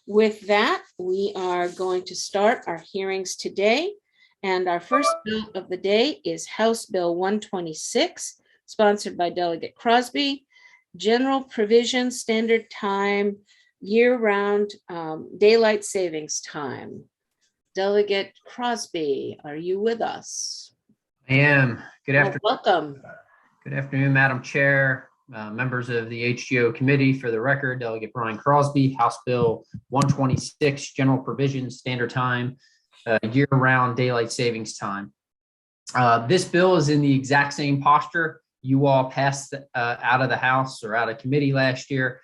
With that, we are going to start our hearings today. And our first bill of the day is House Bill 126, sponsored by Delegate Crosby, General Provision Standard Time, Year-Round Daylight Savings Time. Delegate Crosby, are you with us? I am. Good afternoon. Welcome. Good afternoon, Madam Chair, members of the HGO committee. For the record, Delegate Brian Crosby, House Bill 126, General Provisions, Standard Time, Year-Round Daylight Savings Time. This bill is in the exact same posture you all passed out of the House or out of committee last year,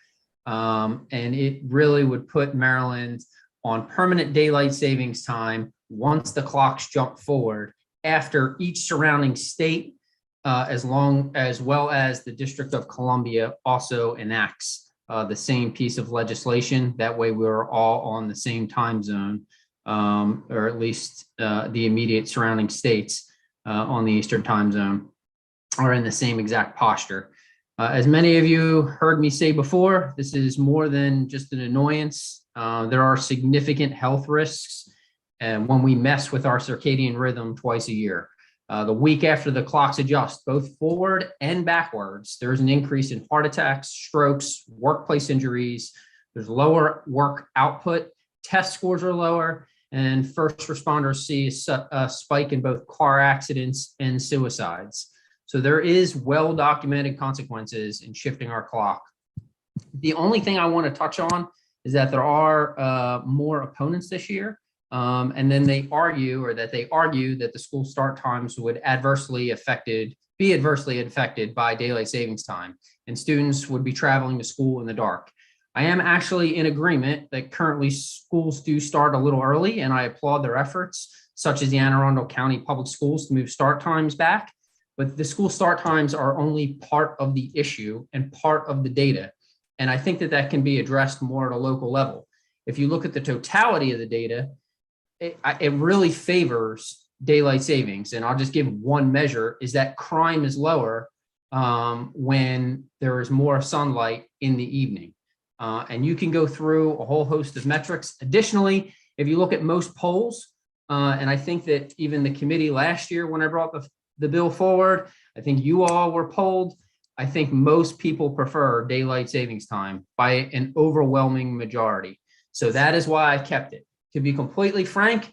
and it really would put Maryland on permanent daylight savings time once the clocks jump forward after each surrounding state, as well as the District of Columbia also enacts the same piece of legislation. That way we're all on the same time zone, or at least the immediate surrounding states on the Eastern time zone are in the same exact posture. As many of you heard me say before, this is more than just an annoyance. There are significant health risks when we mess with our circadian rhythm twice a year. The week after the clocks adjust, both forward and backwards, there's an increase in heart attacks, strokes, workplace injuries. There's lower work output, test scores are lower, and first responders see a spike in both car accidents and suicides. So there is well-documented consequences in shifting our clock. The only thing I want to touch on is that there are more opponents this year. And then they argue that the school start times would be adversely affected by daylight savings time, and students would be traveling to school in the dark. I am actually in agreement that currently schools do start a little early, and I applaud their efforts, such as the Arundel County Public Schools, to move start times back. But the school start times are only part of the issue and part of the data. And I think that can be addressed more at a local level. If you look at the totality of the data, it really favors daylight savings. And I'll just give one measure, is that crime is lower when there is more sunlight in the evening. And you can go through a whole host of metrics. Additionally, if you look at most polls, and I think that even the committee last year, when I brought the bill forward, I think you all were polled. I think most people prefer daylight savings time by an overwhelming majority. So that is why I kept it. To be completely frank,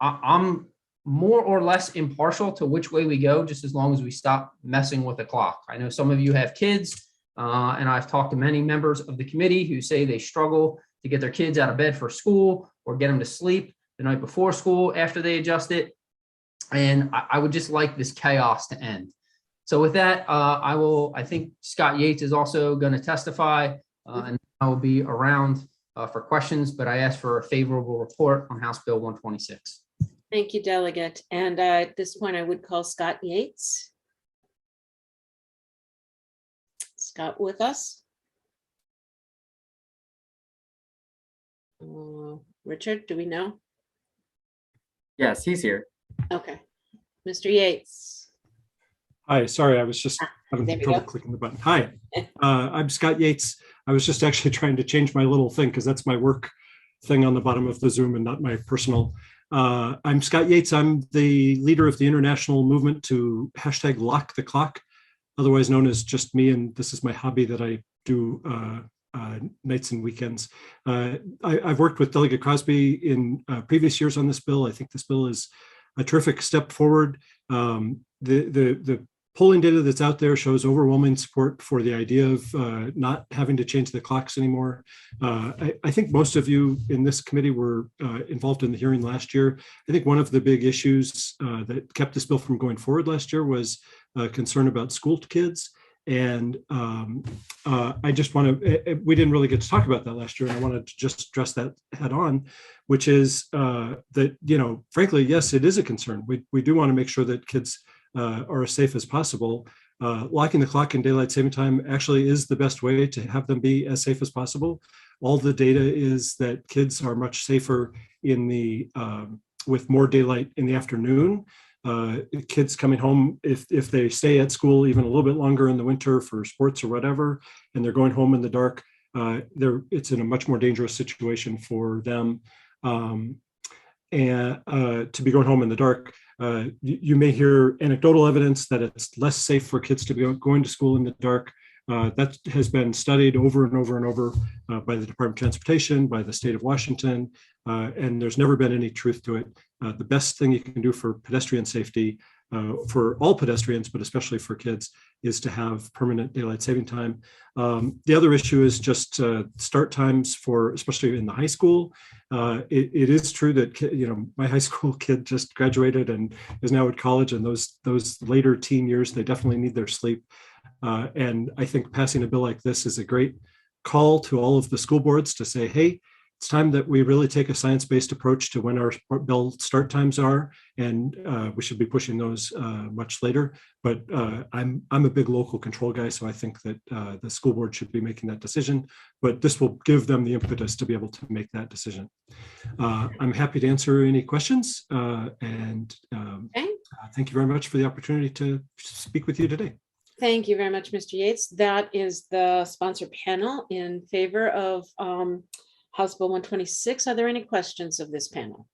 I'm more or less impartial to which way we go, just as long as we stop messing with the clock. I know some of you have kids, and I've talked to many members of the committee who say they struggle to get their kids out of bed for school or get them to sleep the night before school after they adjust it. And I would just like this chaos to end. So with that, I think Scott Yates is also going to testify, and I will be around for questions, but I ask for a favorable report on House Bill 126. Thank you, Delegate. And at this point, I would call Scott Yates. Scott with us? Richard, do we know? Yes, he's here. Okay. Mr. Yates. Hi, sorry, I was just having trouble clicking the button. Hi, I'm Scott Yates. I was just actually trying to change my little thing because that's my work thing on the bottom of the Zoom and not my personal. I'm Scott Yates. I'm the leader of the international movement to #Lock the Clock, otherwise known as just me. And this is my hobby that I do nights and weekends. I've worked with Delegate Crosby in previous years on this bill. I think this bill is a terrific step forward. The polling data that's out there shows overwhelming support for the idea of not having to change the clocks anymore. I think most of you in this committee were involved in the hearing last year. I think one of the big issues that kept this bill from going forward last year was concern about school kids. And I just want to, we didn't really get to talk about that last year, and I wanted to just address that head on, which is that, you know, frankly, yes, it is a concern. We do want to make sure that kids are as safe as possible. Locking the clock in daylight saving time actually is the best way to have them be as safe as possible. All the data is that kids are much safer in the with more daylight in the afternoon. Kids coming home, if they stay at school even a little bit longer in the winter for sports or whatever, and they're going home in the dark, it's in a much more dangerous situation for them. And to be going home in the dark. You may hear anecdotal evidence that it's less safe for kids to be going to school in the dark. That has been studied over and over and over by the Department of Transportation, by the state of Washington, and there's never been any truth to it. The best thing you can do for pedestrian safety, for all pedestrians, but especially for kids, is to have permanent daylight saving time. The other issue is just start times for, especially in the high school. It is true that, my high school kid just graduated and is now at college, and those later teen years, they definitely need their sleep. And I think passing a bill like this is a great call to all of the school boards to say, hey, it's time that we really take a science-based approach to when our bill start times are, and we should be pushing those much later. But I'm a big local control guy, so I think that the school board should be making that decision, but this will give them the impetus to be able to make that decision. I'm happy to answer any questions, and thank you very much for the opportunity to speak with you today. Thank you very much, Mr. Yates. That is the sponsor panel in favor of House Bill 126. Are there any questions of this panel?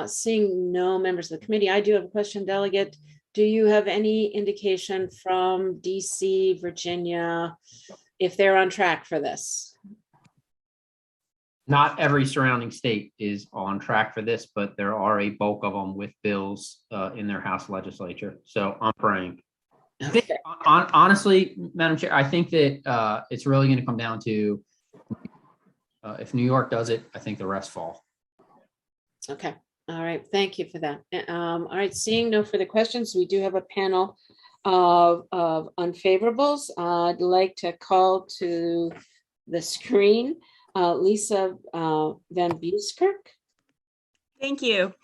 Seeing no members of the committee, I do have a question, Delegate. Do you have any indication from DC, Virginia, if they're on track for this? Not every surrounding state is on track for this, but there are a bulk of them with bills in their House legislature. So I'm praying. Okay. Honestly, Madam Chair, I think that it's really going to come down to if New York does it, I think the rest fall. Okay. All right. Thank you for that. All right. Seeing no further questions, we do have a panel of unfavorables. I'd like to call to the screen Lisa VanBuskirk. Thank you.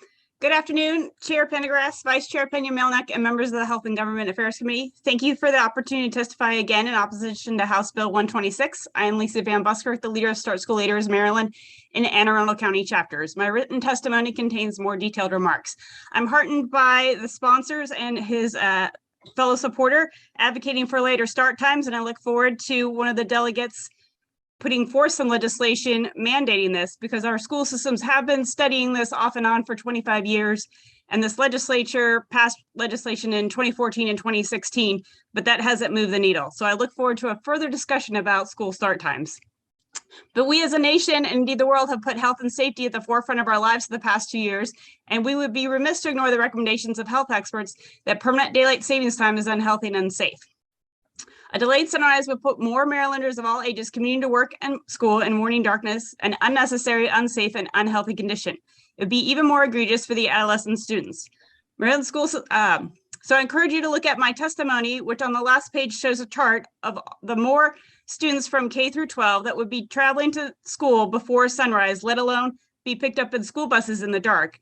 Good afternoon, Chair Pendergrass, Vice Chair Pena-Melnick, and members of the Health and Government Affairs Committee. Thank you for the opportunity to testify again in opposition to House Bill 126. I am Lisa VanBuskirk, the leader of Start School Leaders Maryland in Anne Arundel County chapters. My written testimony contains more detailed remarks. I'm heartened by the sponsors and his fellow supporter advocating for later start times, and I look forward to one of the delegates putting forth some legislation mandating this, because our school systems have been studying this off and on for 25 years. And this legislature passed legislation in 2014 and 2016, but that hasn't moved the needle. So I look forward to a further discussion about school start times. But we as a nation, and indeed the world, have put health and safety at the forefront of our lives for the past 2 years. And we would be remiss to ignore the recommendations of health experts that permanent daylight savings time is unhealthy and unsafe. A delayed sunrise would put more Marylanders of all ages commuting to work and school in morning darkness, an unnecessary, unsafe, and unhealthy condition. It would be even more egregious for the adolescent students. Maryland schools. So I encourage you to look at my testimony, which on the last page shows a chart of the more students from K through 12 that would be traveling to school before sunrise, let alone be picked up in school buses in the dark,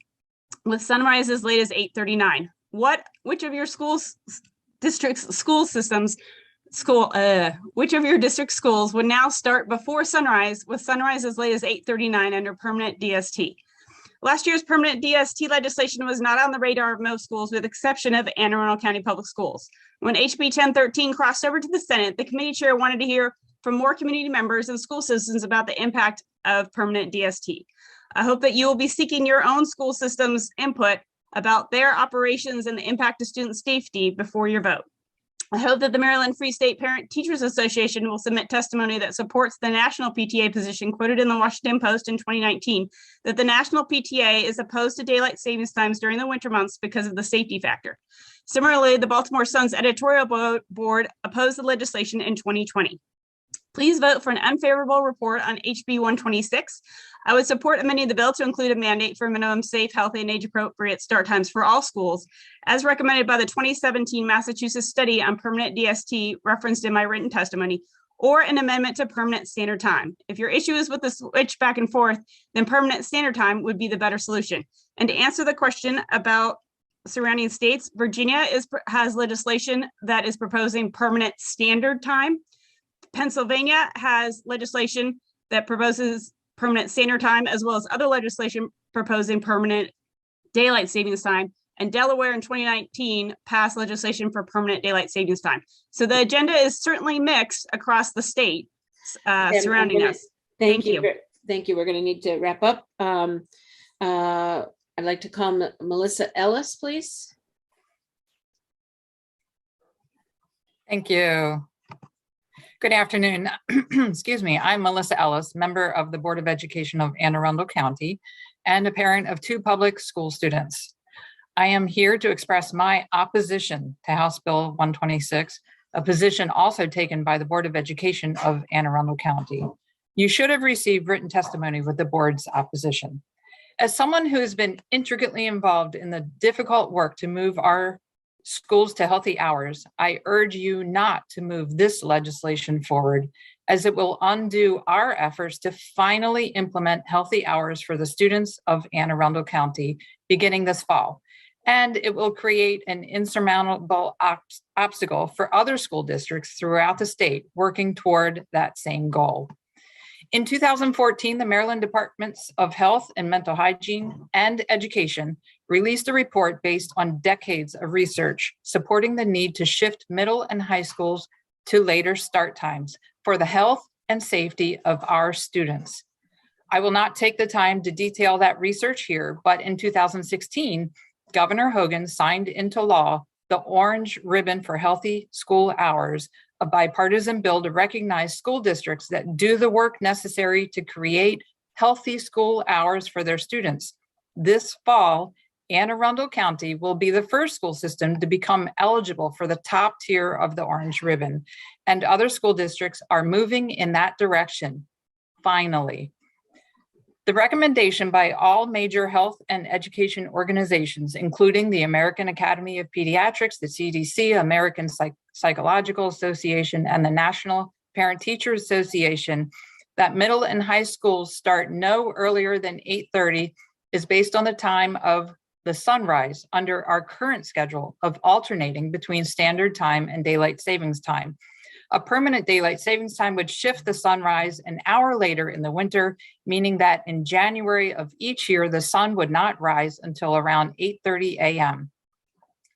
with sunrise as late as 8:39. Which of your which of your district schools would now start before sunrise, with sunrise as late as 8:39 under permanent DST? Last year's permanent DST legislation was not on the radar of most schools, with the exception of Anne Arundel County Public Schools. When HB 1013 crossed over to the Senate, the committee chair wanted to hear from more community members and school citizens about the impact of permanent DST. I hope that you will be seeking your own school system's input about their operations and the impact of student safety before your vote. I hope that the Maryland Free State Parent Teachers Association will submit testimony that supports the national PTA position quoted in the Washington Post in 2019, that the national PTA is opposed to daylight savings times during the winter months because of the safety factor. Similarly, the Baltimore Sun's editorial board opposed the legislation in 2020. Please vote for an unfavorable report on HB 126. I would support amending the bill to include a mandate for minimum safe, healthy, and age-appropriate start times for all schools, as recommended by the 2017 Massachusetts study on permanent DST referenced in my written testimony, or an amendment to permanent standard time. If your issue is with the switch back and forth, then permanent standard time would be the better solution. And to answer the question about surrounding states, Virginia has legislation that is proposing permanent standard time. Pennsylvania has legislation that proposes permanent standard time, as well as other legislation proposing permanent daylight savings time. and Delaware in 2019 passed legislation for permanent daylight savings time. So the agenda is certainly mixed across the state surrounding us. Thank you. Thank you. We're going to need to wrap up. I'd like to call Melissa Ellis, please. Thank you. Good afternoon. Excuse me. I'm Melissa Ellis, member of the Board of Education of Arundel County and a parent of 2 public school students. I am here to express my opposition to House Bill 126, a position also taken by the Board of Education of Arundel County. You should have received written testimony with the board's opposition. As someone who has been intricately involved in the difficult work to move our schools to healthy hours, I urge you not to move this legislation forward, as it will undo our efforts to finally implement healthy hours for the students of Anne Arundel County beginning this fall. And it will create an insurmountable obstacle for other school districts throughout the state working toward that same goal. In 2014, the Maryland Departments of Health and Mental Hygiene and Education released a report based on decades of research supporting the need to shift middle and high schools to later start times for the health and safety of our students. I will not take the time to detail that research here, but in 2016, Governor Hogan signed into law the Orange Ribbon for Healthy School Hours, a bipartisan bill to recognize school districts that do the work necessary to create healthy school hours for their students. This fall, Anne Arundel County will be the first school system to become eligible for the top tier of the Orange Ribbon, and other school districts are moving in that direction, finally. The recommendation by all major health and education organizations, including the American Academy of Pediatrics, the CDC, American Psychological Association, and the National Parent-Teacher Association, that middle and high schools start no earlier than 8:30 is based on the time of the sunrise under our current schedule of alternating between standard time and daylight savings time. A permanent daylight savings time would shift the sunrise an hour later in the winter, meaning that in January of each year, the sun would not rise until around 8:30 a.m.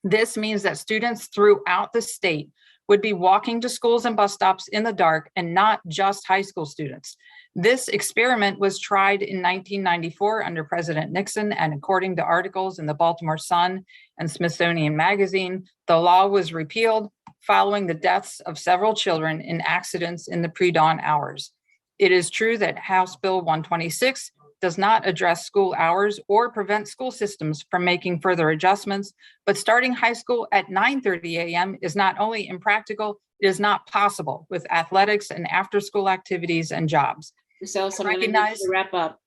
This means that students throughout the state would be walking to schools and bus stops in the dark, and not just high school students. This experiment was tried in 1994 under President Nixon, and according to articles in the Baltimore Sun and Smithsonian Magazine, the law was repealed following the deaths of several children in accidents in the pre-dawn hours. It is true that House Bill 126 does not address school hours or prevent school systems from making further adjustments, but starting high school at 9:30 a.m. is not only impractical, it is not possible with athletics and after-school activities and jobs. So I'm going to need to wrap up.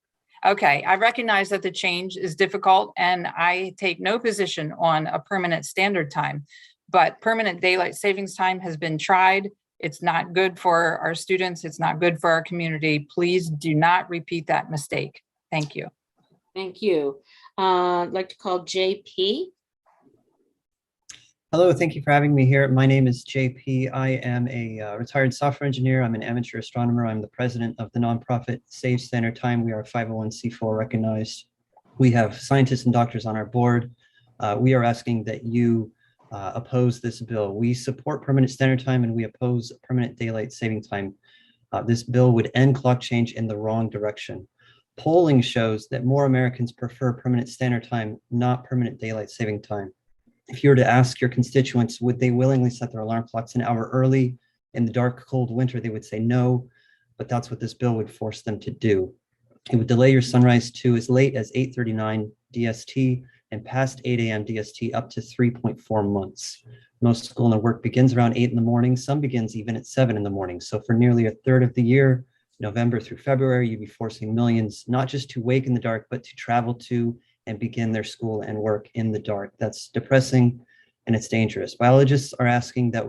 Okay, I recognize that the change is difficult, and I take no position on a permanent standard time, but permanent daylight savings time has been tried. It's not good for our students. It's not good for our community. Please do not repeat that mistake. Thank you. Thank you. I'd like to call JP. Hello, thank you for having me here. My name is JP. I am a retired software engineer. I'm an amateur astronomer. I'm the president of the nonprofit Save Standard Time. We are 501c4 recognized. We have scientists and doctors on our board. We are asking that you oppose this bill. We support permanent standard time, and we oppose permanent daylight saving time. This bill would end clock change in the wrong direction. Polling shows that more Americans prefer permanent standard time, not permanent daylight saving time. If you were to ask your constituents, would they willingly set their alarm clocks an hour early in the dark, cold winter, they would say no, but that's what this bill would force them to do. It would delay your sunrise to as late as 8:39 DST and past 8 a.m. DST up to 3.4 months. Most school and work begins around 8 in the morning. Some begins even at 7 in the morning. So for nearly a third of the year, November through February, you'd be forcing millions, not just to wake in the dark, but to travel to and begin their school and work in the dark. That's depressing and it's dangerous. Biologists are asking that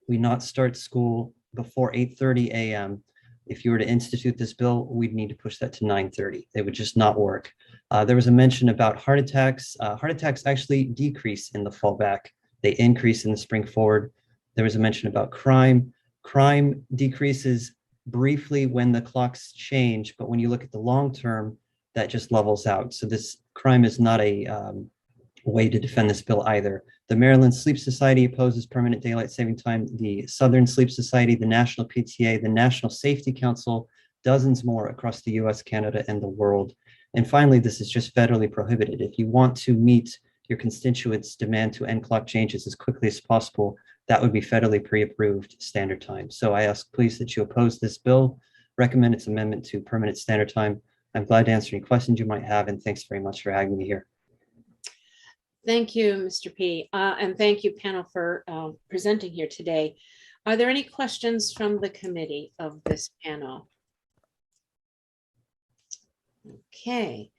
we not start school before 8:30 a.m. If you were to institute this bill, we'd need to push that to 9:30. It would just not work. There was a mention about heart attacks. Heart attacks actually decrease in the fall back. They increase in the spring forward. There was a mention about crime. Crime decreases briefly when the clocks change, but when you look at the long term, that just levels out. So this crime is not a way to defend this bill either. The Maryland Sleep Society opposes permanent daylight saving time. The Southern Sleep Society, the National PTA, the National Safety Council, dozens more across the US, Canada, and the world. And finally, this is just federally prohibited. If you want to meet your constituents' demand to end clock changes as quickly as possible, that would be federally pre-approved standard time. So I ask please that you oppose this bill, recommend its amendment to permanent standard time. I'm glad to answer any questions you might have, and thanks very much for having me here. Thank you, Mr. P. And thank you, panel, for presenting here today. Are there any questions from the committee of this panel? Okay.